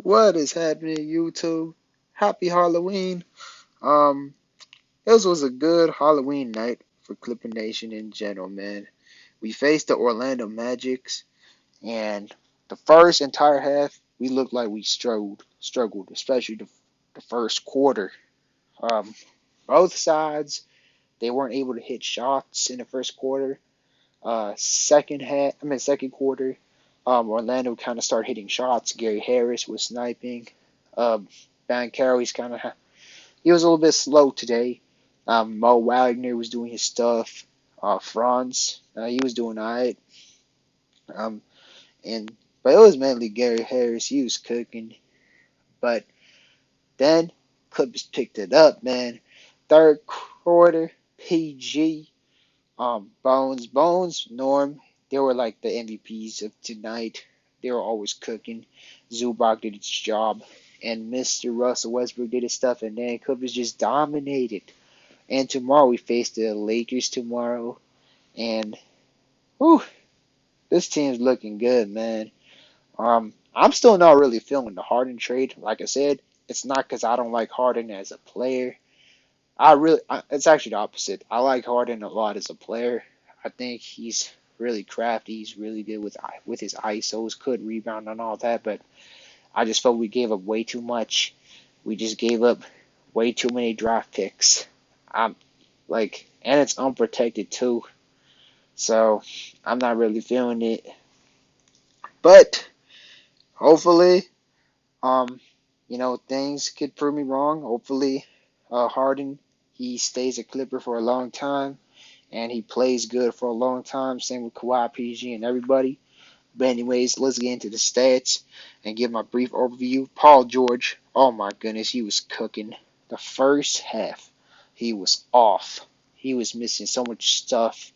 What is happening, YouTube? Happy Halloween. Um, this was a good Halloween night for Clipper Nation in general, man. We faced the Orlando Magics, and the first entire half, we looked like we struggled, especially the first quarter. Um, both sides, they weren't able to hit shots in the first quarter. Second quarter, Orlando kind of started hitting shots. Gary Harris was sniping. Um, Bankero, he was a little bit slow today. Mo Wagner was doing his stuff. Franz, he was doing alright. Um, and but it was mainly Gary Harris. He was cooking. But then Clippers picked it up, man. Third quarter, PG. Bones, Norm, they were like the MVPs of tonight. They were always cooking. Zubac did its job, and Mr. Russell Westbrook did his stuff, and then Clippers just dominated. And tomorrow we face the Lakers tomorrow, and whew, this team's looking good, man. I'm still not really feeling the Harden trade. Like I said, it's not because I don't like Harden as a player. It's actually the opposite. I like Harden a lot as a player. I think he's really crafty. He's really good with his ISOs, could rebound and all that. But I just felt we gave up way too much. We just gave up way too many draft picks. I'm and it's unprotected too. So I'm not really feeling it. But hopefully, um, things could prove me wrong. Hopefully, Harden he stays a Clipper for a long time and he plays good for a long time. Same with Kawhi, PG, and everybody. But anyways, let's get into the stats and give my brief overview. Paul George, oh my goodness, he was cooking. The first half, he was off. He was missing so much stuff.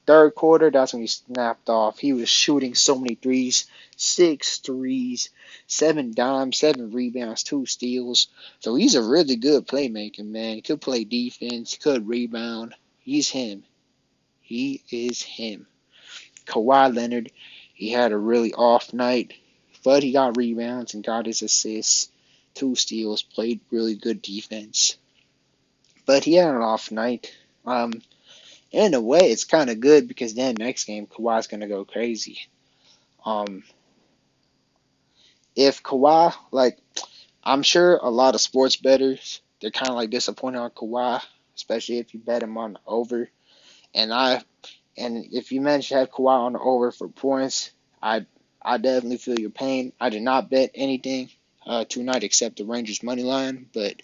Third quarter, that's when he snapped off. He was shooting so many threes, 6 threes, 7 dimes, 7 rebounds, 2 steals. So he's a really good playmaker, man. He could play defense, could rebound. He's him. He is him. Kawhi Leonard, he had a really off night, but he got rebounds and got his assists, 2 steals, played really good defense. But he had an off night. In a way, it's kind of good because then next game Kawhi's gonna go crazy. Um, if Kawhi, I'm sure a lot of sports bettors they're kind of like disappointed on Kawhi, especially if you bet him on the over. And I And if you manage to have Kawhi on the over for points, I definitely feel your pain. I did not bet anything tonight except the Rangers money line, but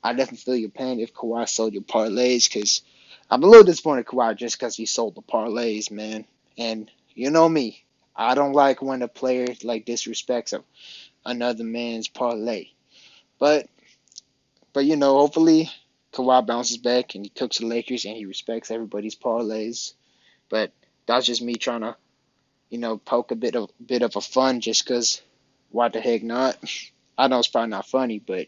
I definitely feel your pain if Kawhi sold your parlays because I'm a little disappointed in Kawhi just because he sold the parlays, man. And you know me, I don't like when a player disrespects another man's parlay. But hopefully Kawhi bounces back and he cooks the Lakers and he respects everybody's parlays. But that's just me trying to poke a bit of a fun just because why the heck not? I know it's probably not funny, but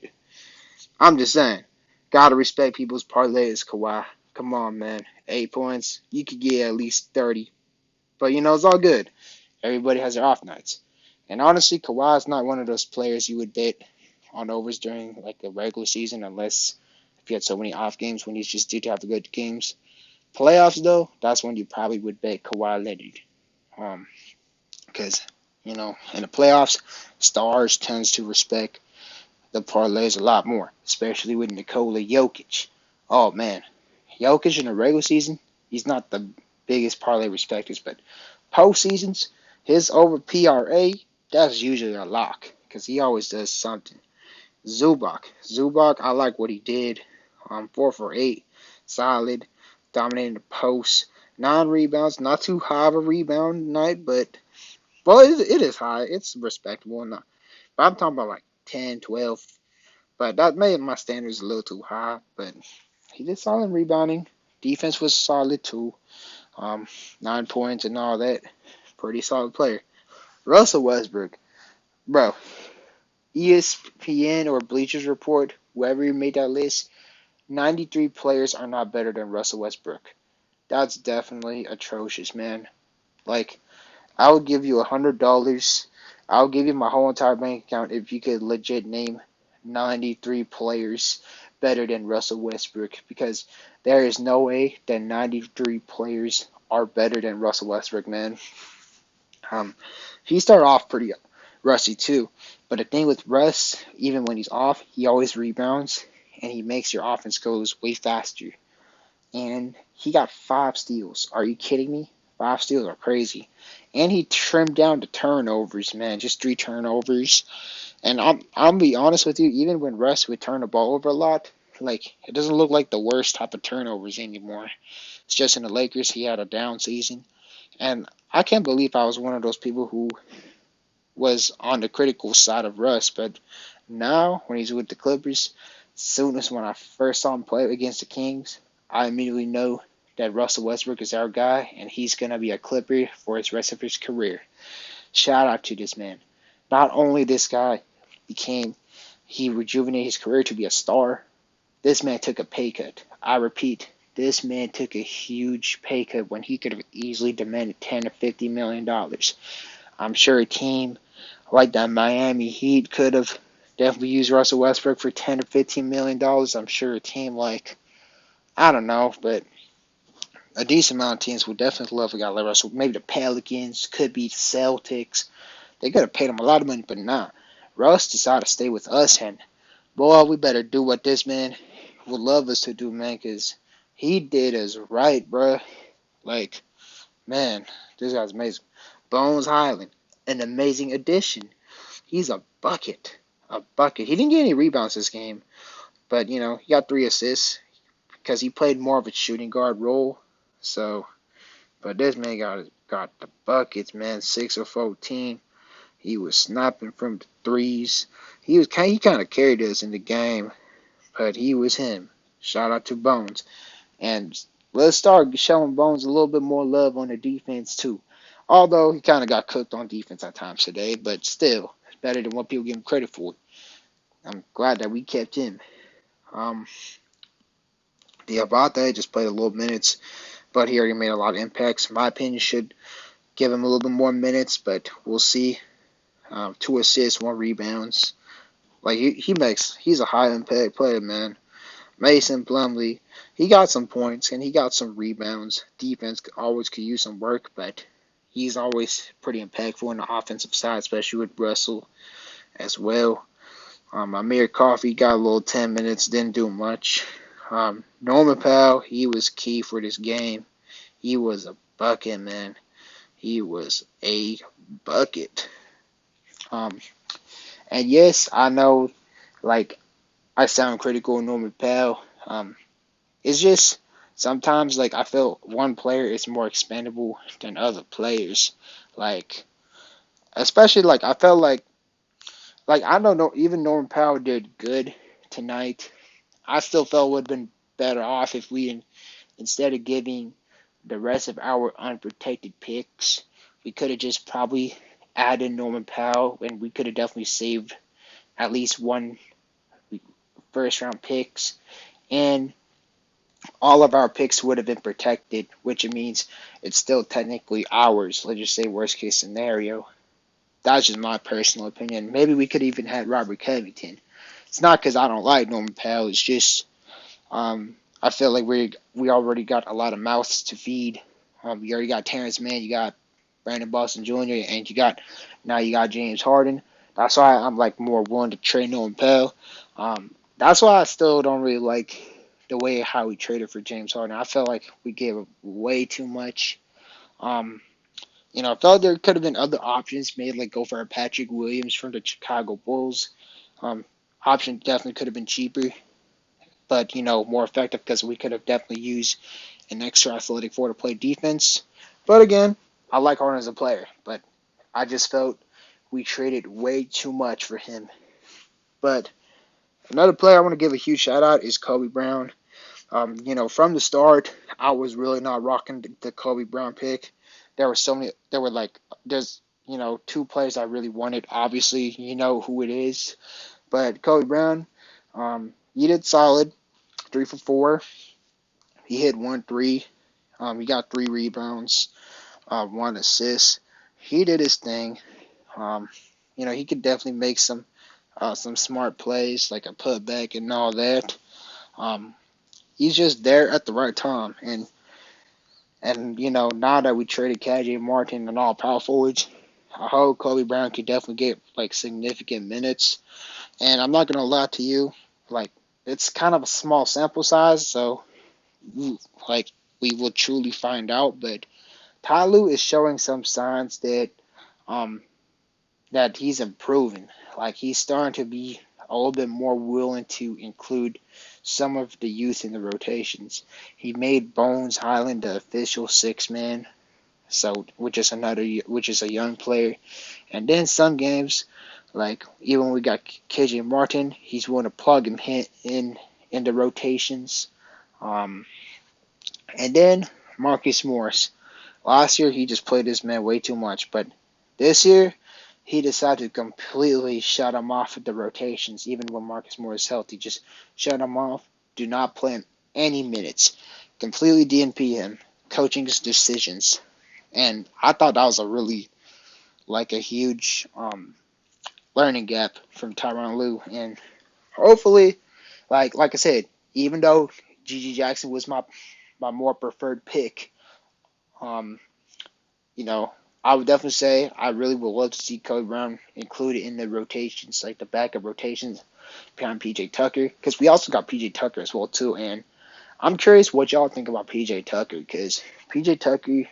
I'm just saying, gotta respect people's parlays, Kawhi. Come on, man. 8 points, you could get at least 30, but it's all good. Everybody has their off nights, and honestly, Kawhi is not one of those players you would bet on overs during like the regular season unless if you had so many off games when he's just due to have good games. Playoffs though, that's when you probably would bet Kawhi Leonard. Because in the playoffs, stars tends to respect the parlays a lot more, especially with Nikola Jokic. Oh man, Jokic in the regular season, he's not the biggest parlay respecters, but postseasons, his over PRA, that's usually a lock because he always does something. Zubac, I like what he did. 4 for 8, solid, dominating the post. 9 rebounds, not too high of a rebound night, but well, it is high. It's respectable. But I'm talking about like 10, 12. But that made my standards a little too high. But he did solid rebounding. Defense was solid too. 9 points and all that. Pretty solid player. Russell Westbrook. Bro, ESPN or Bleachers Report, whoever made that list, 93 players are not better than Russell Westbrook. That's definitely atrocious, man. Like, I would give you $100. I'll give you my whole entire bank account if you could legit name 93 players better than Russell Westbrook, because there is no way that 93 players are better than Russell Westbrook, man. Um, he started off pretty rusty too, but the thing with Russ, even when he's off, he always rebounds and he makes your offense goes way faster. And he got 5 steals. Are you kidding me? 5 steals are crazy. And he trimmed down the turnovers, man. Just 3 turnovers. And I'll be honest with you, even when Russ would turn the ball over a lot, like it doesn't look like the worst type of turnovers anymore. It's just in the Lakers he had a down season. And I can't believe I was one of those people who was on the critical side of Russ, but now when he's with the Clippers, soon as when I first saw him play against the Kings, I immediately know that Russell Westbrook is our guy and he's gonna be a Clipper for his rest of his career. Shout out to this man. Not only this guy he rejuvenated his career to be a star, this man took a pay cut. I repeat, this man took a huge pay cut when he could have easily demanded $10 to $50 million. I'm sure a team like that Miami Heat could have definitely used Russell Westbrook for $10 to $15 million. I'm sure a team like, I don't know, but a decent amount of teams would definitely love a guy like Russell. Maybe the Pelicans, could be the Celtics. They could have paid him a lot of money, but nah. Russ decided to stay with us, and boy, we better do what this man would love us to do, man, because he did us right, bruh. Like, man, this guy's amazing. Bones Highland, an amazing addition. He's a bucket. A bucket. He didn't get any rebounds this game, but, he got 3 assists because he played more of a shooting guard role. So, but this man got the buckets, man. 6 of 14. He was snapping from the threes. He kind of carried us in the game, but he was him. Shout out to Bones. And let's start showing Bones a little bit more love on the defense too. Although he kind of got cooked on defense at times today, but still, it's better than what people give him credit for. I'm glad that we kept him. Um, Diabate just played a little minutes, but he already made a lot of impacts. In my opinion, should give him a little bit more minutes, but we'll see. 2 assists, 1 rebounds. Like he's a high impact player, man. Mason Plumlee, he got some points and he got some rebounds. Defense always could use some work, but he's always pretty impactful on the offensive side, especially with Russell as well. Amir Coffey got a little 10 minutes, didn't do much. Norman Powell, he was key for this game. He was a bucket, man. He was a bucket. And yes, I know, like, I sound critical of Norman Powell. It's just sometimes, like, I feel one player is more expendable than other players. Like, especially, like, I felt like, I don't know, even Norman Powell did good tonight. I still felt it would have been better off if we, instead of giving the rest of our unprotected picks, we could have just probably added Norman Powell, and we could have definitely saved at least one first round picks, and all of our picks would have been protected, which means it's still technically ours. Let's just say worst case scenario. That's just my personal opinion. Maybe we could even have Robert Covington. It's not because I don't like Norman Powell. It's just I feel like we already got a lot of mouths to feed. You already got Terrence Mann, you got Brandon Boston Jr., and you got James Harden. That's why I'm like more willing to trade Norman Powell. That's why I still don't really like the way how we traded for James Harden. I felt like we gave way too much. I felt there could have been other options, maybe like go for a Patrick Williams from the Chicago Bulls. Option definitely could have been cheaper, but more effective because we could have definitely used an extra athletic four to play defense. But again, I like Harden as a player, but I just felt we traded way too much for him. But another player I want to give a huge shout out is Kobe Brown. From the start, I was really not rocking the Kobe Brown pick. There's 2 players I really wanted. Obviously, you know who it is. But Kobe Brown, he did solid, 3 for 4. He hit 1 3. He got 3 rebounds, 1 assist. He did his thing. he could definitely make some smart plays, like a putback and all that. Um, he's just there at the right time, and now that we traded KJ Martin and all power forwards, I hope Kobe Brown could definitely get like significant minutes. And I'm not gonna lie to you, like it's kind of a small sample size, so like we will truly find out. But Ty Lue is showing some signs um that he's improving. Like he's starting to be a little bit more willing to include some of the youth in the rotations. He made Bones Highland the official six man, so which is a young player. And then some games, like even when we got KJ Martin, he's willing to plug him in the rotations. Um, and then Marcus Morris. Last year he just played this man way too much, but this year he decided to completely shut him off of the rotations, even when Marcus Morris is healthy. Just shut him off. Do not play him any minutes. Completely DNP him. Coaching his decisions. And I thought that was a really like a huge learning gap from Tyronn Lue. And hopefully, like I said, even though GG Jackson was my more preferred pick, um, you know, I would definitely say I really would love to see Kobe Brown included in the rotations, like the backup rotations behind PJ Tucker, because we also got PJ Tucker as well too. And I'm curious what y'all think about PJ Tucker, because PJ Tucker,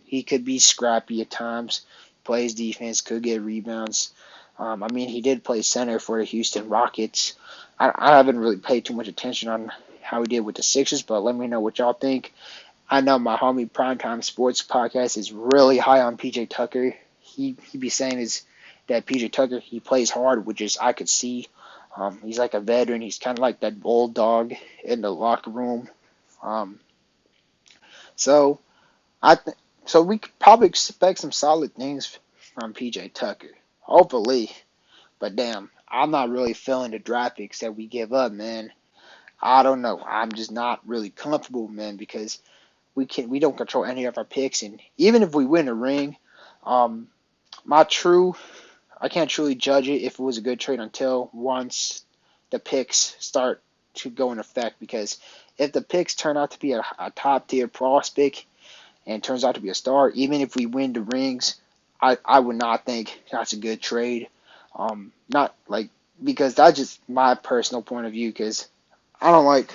he could be scrappy at times, plays defense, could get rebounds. I mean, he did play center for the Houston Rockets. I haven't really paid too much attention on how he did with the Sixers, but let me know what y'all think. I know my homie Primetime Sports Podcast is really high on PJ Tucker. He be saying is that PJ Tucker, he plays hard, which is I could see. He's like a veteran. He's kind of like that old dog in the locker room. Um, so I th- so we could probably expect some solid things from PJ Tucker. Hopefully, but damn, I'm not really feeling the draft picks that we give up, man. I don't know. I'm just not really comfortable, man, because we don't control any of our picks, and even if we win a ring, um, my true I can't truly judge it if it was a good trade until once the picks start to go in effect. Because if the picks turn out to be a top tier prospect and turns out to be a star, even if we win the rings, I would not think that's a good trade. Not like because that's just my personal point of view. Because I don't like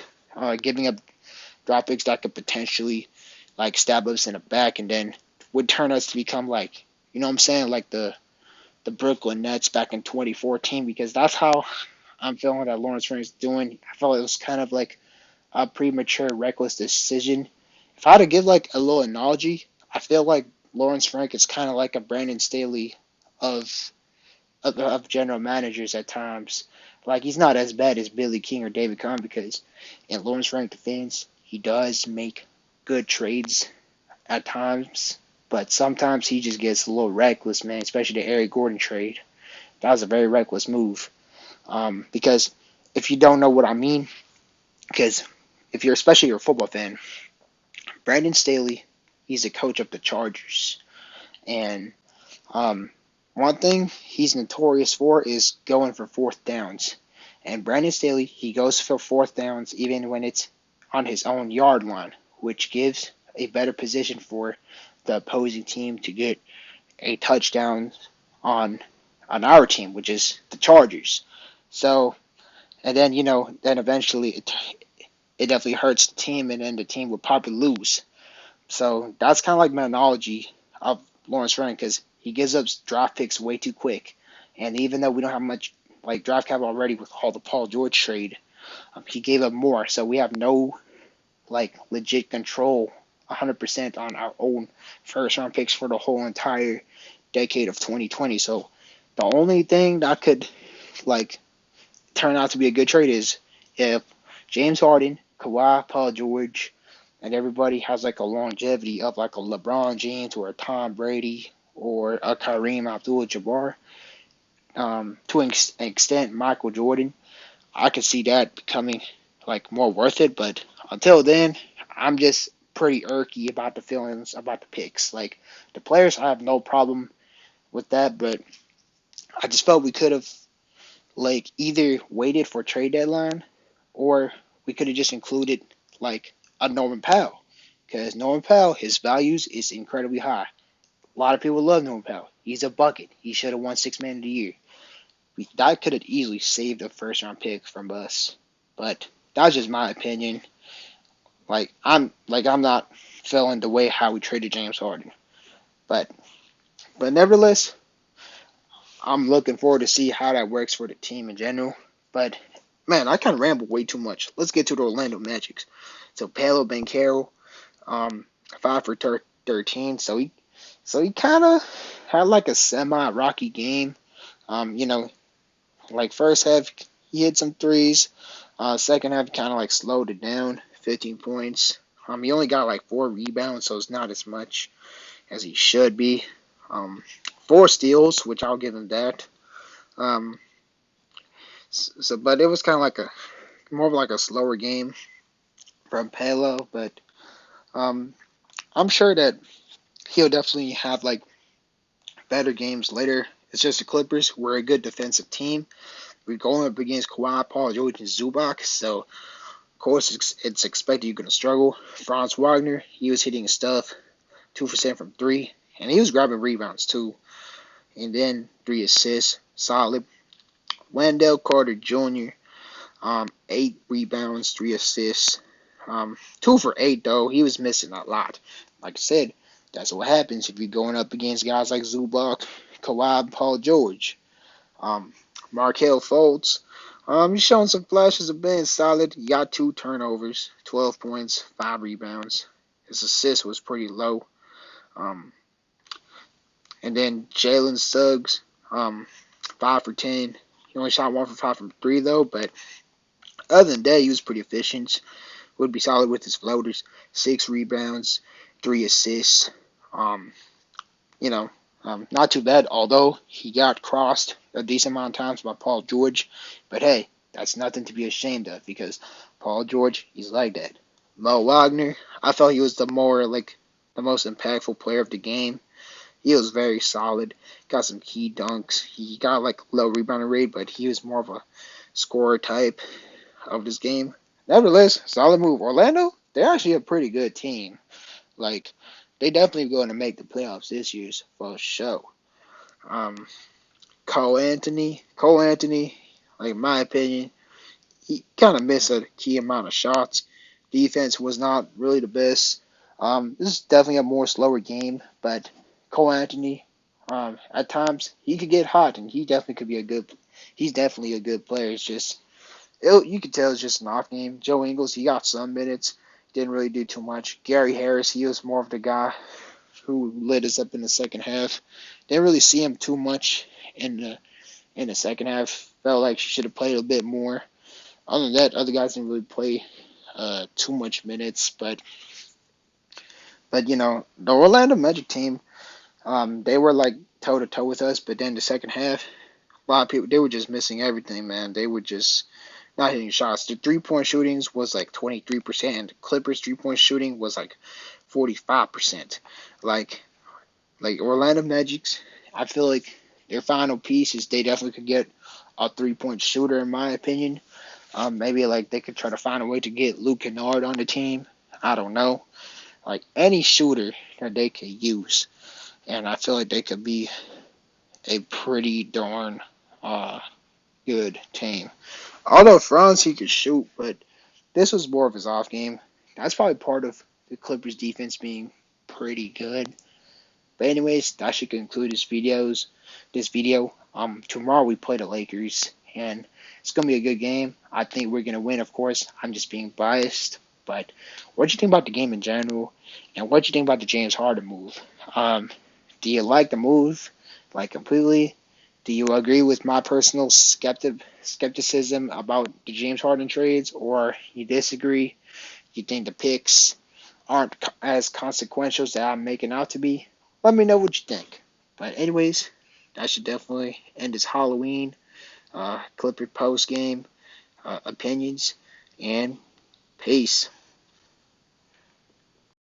giving up draft picks that could potentially like stab us in the back and then would turn us to become like what I'm saying, like the Brooklyn Nets back in 2014, because that's how I'm feeling that Lawrence Frank's doing. I felt it was kind of like a premature, reckless decision. If I had to give like a little analogy, I feel like Lawrence Frank is kind of like a Brandon Staley of of general managers at times. Like he's not as bad as Billy King or David Kahn, because in Lawrence Frank defense, he does make good trades at times, but sometimes he just gets a little reckless, man. Especially the Eric Gordon trade. That was a very reckless move. Because if you don't know what I mean, because if you're especially you're a football fan, Brandon Staley, he's the coach of the Chargers, and one thing he's notorious for is going for fourth downs. And Brandon Staley, he goes for fourth downs even when it's on his own yard line, which gives a better position for the opposing team to get a touchdown on on our team, which is the Chargers. So, and then then eventually it definitely hurts the team, and then the team will probably lose. So that's kind of like my analogy of Lawrence Frank, because he gives up draft picks way too quick, and even though we don't have much like draft capital already with all the Paul George trade, he gave up more, so we have no like legit control 100% on our own first round picks for the whole entire decade of 2020. So the only thing that could like turn out to be a good trade is if James Harden, Kawhi, Paul George, and everybody has like a longevity of like a LeBron James or a Tom Brady or a Kareem Abdul-Jabbar. To an extent, Michael Jordan, I could see that becoming like more worth it. But until then, I'm just pretty irky about the feelings about the picks. Like the players, I have no problem with that, but I just felt we could have like either waited for trade deadline or we could have just included like a Norman Powell because Norman Powell, his values is incredibly high. A lot of people love Norman Powell. He's a bucket. He should have won Six Man of the Year. That could have easily saved a first round pick from us, but that's just my opinion. I'm not feeling the way how we traded James Harden, but nevertheless, I'm looking forward to see how that works for the team in general. But man, I kind of rambled way too much. Let's get to the Orlando Magic. So Paolo Banchero, 5 for 13. So he kind of had like a semi rocky game. You know, like first half he hit some threes. Second half kind of like slowed it down. 15 points. He only got like 4 rebounds, so it's not as much as he should be. Um, 4 steals, which I'll give him that. Um, but it was kind of like a more of like a slower game from Palo. But um, I'm sure that he'll definitely have like better games later. It's just the Clippers. We're a good defensive team. We're going up against Kawhi, Paul George, and Zubac, so of course it's expected you're going to struggle. Franz Wagner, he was hitting stuff, 2% from 3, and he was grabbing rebounds too. And then 3 assists, solid. Wendell Carter Jr., 8 rebounds, 3 assists. 2 for 8 though. He was missing a lot. Like I said, that's what happens if you're going up against guys like Zubac, Kawhi, Paul George. Markelle Fultz, he's showing some flashes of being solid. He got 2 turnovers, 12 points, 5 rebounds. His assist was pretty low. And then Jalen Suggs, 5 for 10. He only shot 1 for 5 from 3 though, but other than that, he was pretty efficient. Would be solid with his floaters. 6 rebounds, 3 assists. Not too bad, although he got crossed a decent amount of times by Paul George. But hey, that's nothing to be ashamed of because Paul George, he's like that. Mo Wagner, I felt he was the most impactful player of the game. He was very solid. Got some key dunks. He got like low rebounding rate, but he was more of a scorer type of this game. Nevertheless, solid move. Orlando, they're actually a pretty good team. Like, they definitely going to make the playoffs this year for sure. Um, Cole Anthony, like in my opinion, he kind of missed a key amount of shots. Defense was not really the best. This is definitely a more slower game, but Cole Anthony, at times he could get hot, and he definitely could be a good. He's definitely a good player. It's just you could tell it's just an off game. Joe Ingles, he got some minutes, didn't really do too much. Gary Harris, he was more of the guy who lit us up in the second half. Didn't really see him too much in the second half. Felt like she should have played a bit more. Other than that, other guys didn't really play too much minutes. But the Orlando Magic team, they were like toe to toe with us. But then the second half, a lot of people they were just missing everything, man. They were just not hitting shots. The 3-point shootings was like 23%, and the Clippers 3-point shooting was like 45%. Like Orlando Magic's, I feel like their final piece is they definitely could get a 3-point shooter, in my opinion. Maybe like they could try to find a way to get Luke Kennard on the team. I don't know. Like any shooter that they could use, and I feel like they could be a pretty darn good team. Although Franz he could shoot, but this was more of his off game. That's probably part of the Clippers defense being pretty good. But anyways, that should conclude this video. Tomorrow we play the Lakers, and it's gonna be a good game. I think we're gonna win, of course. I'm just being biased. But what do you think about the game in general? And what do you think about the James Harden move? Do you like the move? Like completely? Do you agree with my personal skepticism about the James Harden trades, or you disagree? You think the picks aren't as consequential as I'm making out to be? Let me know what you think. But anyways, that should definitely end this Halloween Clipper post game opinions, and peace.